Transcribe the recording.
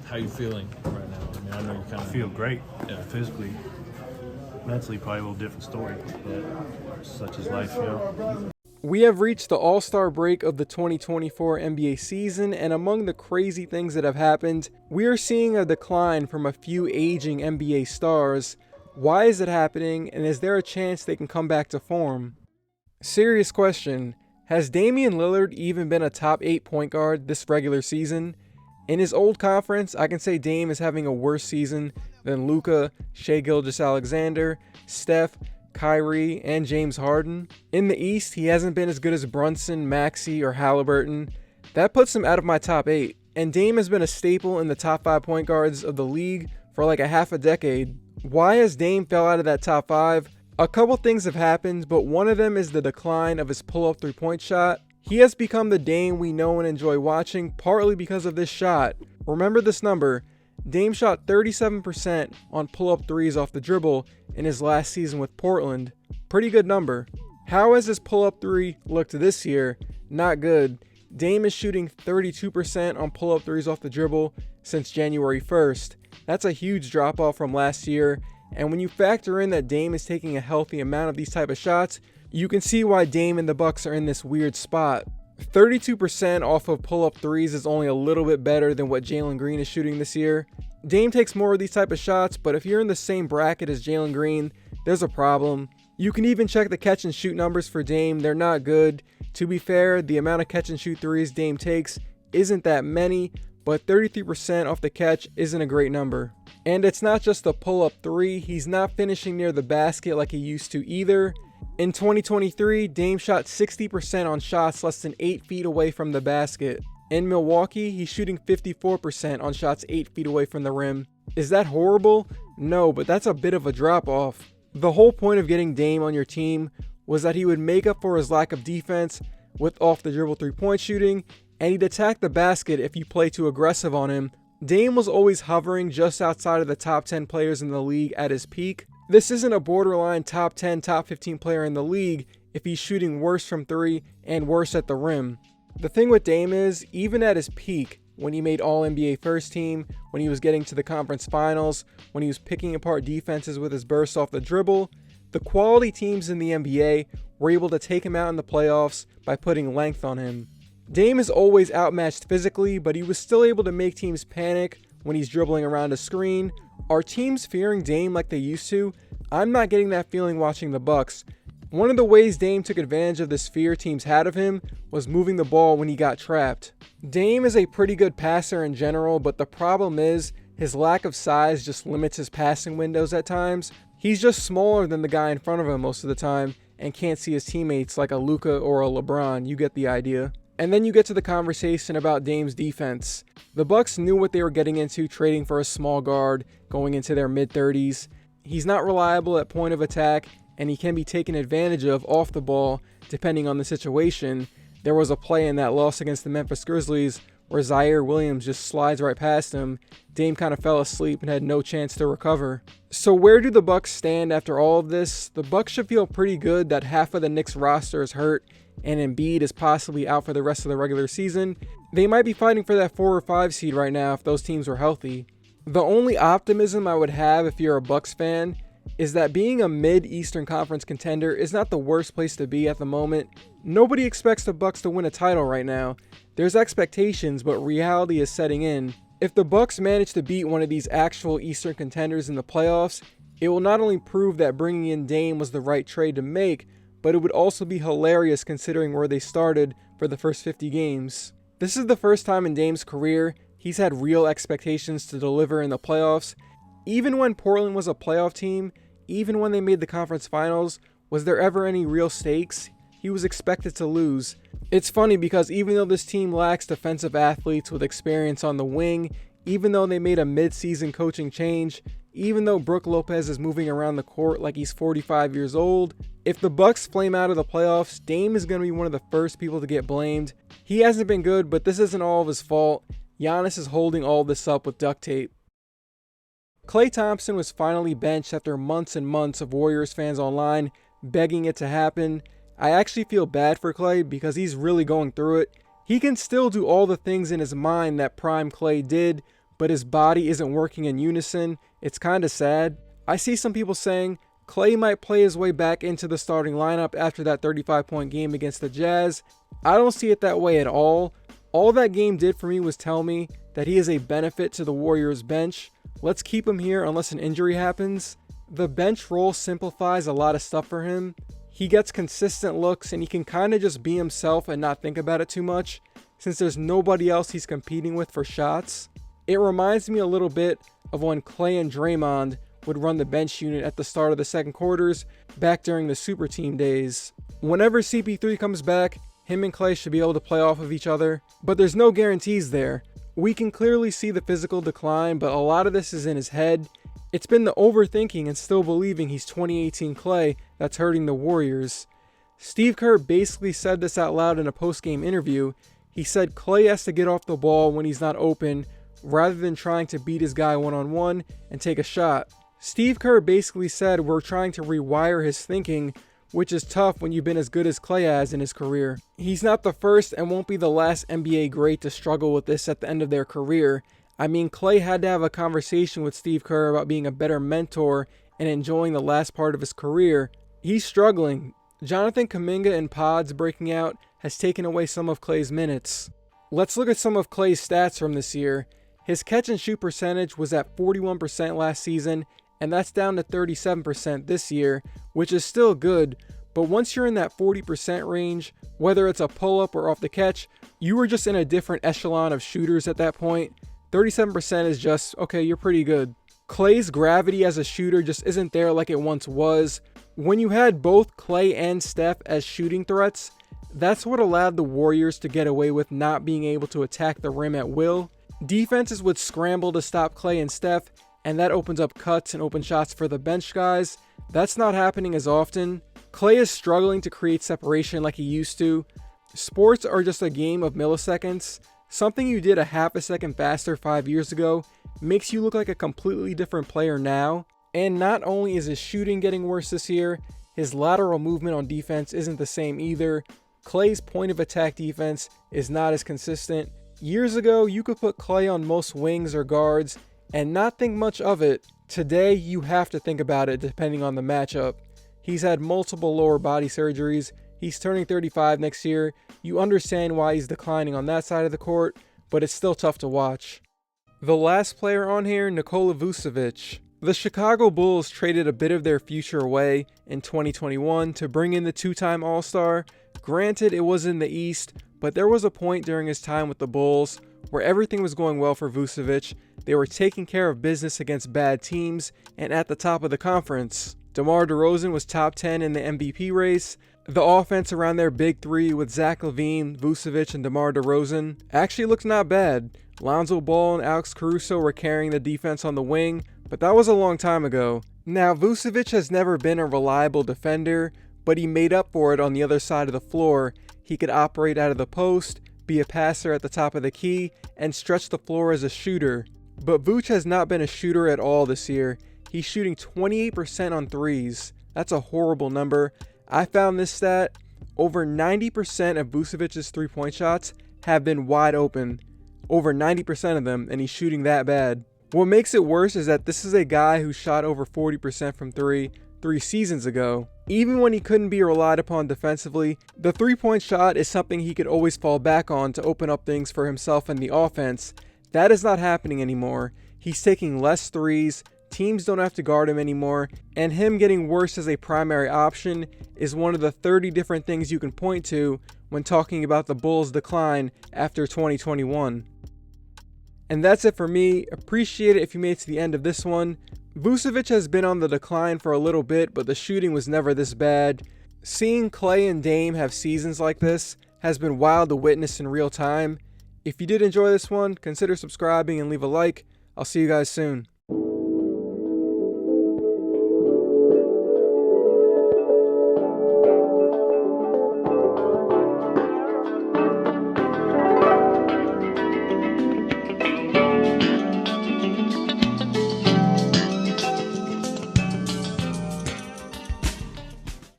How you feeling right now? I mean, I know you kind I of feel great. Yeah. Physically, mentally, probably a little different story, but such is life, you know. We have reached the All-Star break of the 2024 NBA season, and among the crazy things that have happened, we are seeing a decline from a few aging NBA stars. Why is it happening, and is there a chance they can come back to form? Serious question. Has Damian Lillard even been a top 8 point guard this regular season? In his old conference, I can say Dame is having a worse season than Luka, Shai Gilgeous-Alexander, Steph, Kyrie, and James Harden. In the East, he hasn't been as good as Brunson, Maxey, or Halliburton. That puts him out of my top 8. And Dame has been a staple in the top 5 point guards of the league for like a half a decade. Why has Dame fell out of that top 5? A couple things have happened, but one of them is the decline of his pull-up three-point shot. He has become the Dame we know and enjoy watching, partly because of this shot. Remember this number. Dame shot 37% on pull-up threes off the dribble in his last season with Portland. Pretty good number. How has his pull-up three looked this year? Not good. Dame is shooting 32% on pull-up threes off the dribble since January 1st. That's a huge drop-off from last year, and when you factor in that Dame is taking a healthy amount of these type of shots, you can see why Dame and the Bucks are in this weird spot. 32% off of pull-up threes is only a little bit better than what Jalen Green is shooting this year. Dame takes more of these type of shots, but if you're in the same bracket as Jalen Green, there's a problem. You can even check the catch and shoot numbers for Dame. They're not good. To be fair, the amount of catch and shoot threes Dame takes isn't that many, but 33% off the catch isn't a great number. And it's not just the pull-up three, he's not finishing near the basket like he used to either. In 2023, Dame shot 60% on shots less than 8 feet away from the basket. In Milwaukee, he's shooting 54% on shots 8 feet away from the rim. Is that horrible? No, but that's a bit of a drop-off. The whole point of getting Dame on your team was that he would make up for his lack of defense with off-the-dribble three-point shooting, and he'd attack the basket if you play too aggressive on him. Dame was always hovering just outside of the top 10 players in the league at his peak. This isn't a borderline top 10, top 15 player in the league if he's shooting worse from 3 and worse at the rim. The thing with Dame is, even at his peak, when he made All-NBA first team, when he was getting to the conference finals, when he was picking apart defenses with his bursts off the dribble, the quality teams in the NBA were able to take him out in the playoffs by putting length on him. Dame is always outmatched physically, but he was still able to make teams panic when he's dribbling around a screen. Are teams fearing Dame like they used to? I'm not getting that feeling watching the Bucks. One of the ways Dame took advantage of this fear teams had of him was moving the ball when he got trapped. Dame is a pretty good passer in general, but the problem is his lack of size just limits his passing windows at times. He's just smaller than the guy in front of him most of the time and can't see his teammates like a Luka or a LeBron. You get the idea. And then you get to the conversation about Dame's defense. The Bucks knew what they were getting into trading for a small guard going into their mid-30s. He's not reliable at point of attack, and he can be taken advantage of off the ball depending on the situation. There was a play in that loss against the Memphis Grizzlies where Zaire Williams just slides right past him. Dame kind of fell asleep and had no chance to recover. So where do the Bucks stand after all of this? The Bucks should feel pretty good that half of the Knicks roster is hurt and Embiid is possibly out for the rest of the regular season. They might be fighting for that 4 or 5 seed right now if those teams were healthy. The only optimism I would have if you're a Bucks fan is that being a mid-Eastern Conference contender is not the worst place to be at the moment. Nobody expects the Bucks to win a title right now. There's expectations, but reality is setting in. If the Bucks manage to beat one of these actual Eastern contenders in the playoffs, it will not only prove that bringing in Dame was the right trade to make, but it would also be hilarious considering where they started for the first 50 games. This is the first time in Dame's career he's had real expectations to deliver in the playoffs. Even when Portland was a playoff team, even when they made the conference finals, was there ever any real stakes? He was expected to lose. It's funny because even though this team lacks defensive athletes with experience on the wing, even though they made a mid-season coaching change, even though Brook Lopez is moving around the court like he's 45 years old, if the Bucks flame out of the playoffs, Dame is going to be one of the first people to get blamed. He hasn't been good, but this isn't all of his fault. Giannis is holding all this up with duct tape. Klay Thompson was finally benched after months and months of Warriors fans online begging it to happen. I actually feel bad for Klay because he's really going through it. He can still do all the things in his mind that prime Klay did, but his body isn't working in unison. It's kind of sad. I see some people saying Klay might play his way back into the starting lineup after that 35-point game against the Jazz. I don't see it that way at all. All that game did for me was tell me that he is a benefit to the Warriors bench. Let's keep him here unless an injury happens. The bench role simplifies a lot of stuff for him. He gets consistent looks and he can kind of just be himself and not think about it too much, since there's nobody else he's competing with for shots. It reminds me a little bit of when Klay and Draymond would run the bench unit at the start of the second quarters back during the super team days. Whenever CP3 comes back, him and Klay should be able to play off of each other, but there's no guarantees there. We can clearly see the physical decline, but a lot of this is in his head. It's been the overthinking and still believing he's 2018 Klay that's hurting the Warriors. Steve Kerr basically said this out loud in a post-game interview. He said Klay has to get off the ball when he's not open, rather than trying to beat his guy one-on-one and take a shot. Steve Kerr basically said we're trying to rewire his thinking, which is tough when you've been as good as Klay has in his career. He's not the first and won't be the last NBA great to struggle with this at the end of their career. I mean, Klay had to have a conversation with Steve Kerr about being a better mentor and enjoying the last part of his career. He's struggling. Jonathan Kuminga and Pods breaking out has taken away some of Klay's minutes. Let's look at some of Klay's stats from this year. His catch and shoot percentage was at 41% last season, and that's down to 37% this year, which is still good, but once you're in that 40% range, whether it's a pull-up or off the catch, you were just in a different echelon of shooters at that point. 37% is just, okay, you're pretty good. Klay's gravity as a shooter just isn't there like it once was. When you had both Klay and Steph as shooting threats, that's what allowed the Warriors to get away with not being able to attack the rim at will. Defenses would scramble to stop Klay and Steph, and that opens up cuts and open shots for the bench guys. That's not happening as often. Klay is struggling to create separation like he used to. Sports are just a game of milliseconds. Something you did a half a second faster 5 years ago makes you look like a completely different player now. And not only is his shooting getting worse this year, his lateral movement on defense isn't the same either. Klay's point of attack defense is not as consistent. Years ago, you could put Klay on most wings or guards and not think much of it. Today, you have to think about it depending on the matchup. He's had multiple lower body surgeries. He's turning 35 next year. You understand why he's declining on that side of the court, but it's still tough to watch. The last player on here, Nikola Vucevic. The Chicago Bulls traded a bit of their future away in 2021 to bring in the two-time All-Star. Granted, it was in the East, but there was a point during his time with the Bulls where everything was going well for Vucevic. They were taking care of business against bad teams and at the top of the conference. DeMar DeRozan was top 10 in the MVP race. The offense around their big three with Zach LaVine, Vucevic, and DeMar DeRozan actually looked not bad. Lonzo Ball and Alex Caruso were carrying the defense on the wing, but that was a long time ago. Now, Vucevic has never been a reliable defender, but he made up for it on the other side of the floor. He could operate out of the post, be a passer at the top of the key, and stretch the floor as a shooter. But Vooch has not been a shooter at all this year. He's shooting 28% on threes. That's a horrible number. I found this stat. Over 90% of Vucevic's three-point shots have been wide open. Over 90% of them, and he's shooting that bad. What makes it worse is that this is a guy who shot over 40% from three seasons ago. Even when he couldn't be relied upon defensively, the three-point shot is something he could always fall back on to open up things for himself and the offense. That is not happening anymore. He's taking less threes, teams don't have to guard him anymore, and him getting worse as a primary option is one of the 30 different things you can point to when talking about the Bulls' decline after 2021. And that's it for me. Appreciate it if you made it to the end of this one. Vucevic has been on the decline for a little bit, but the shooting was never this bad. Seeing Klay and Dame have seasons like this has been wild to witness in real time. If you did enjoy this one, consider subscribing and leave a like. I'll see you guys soon.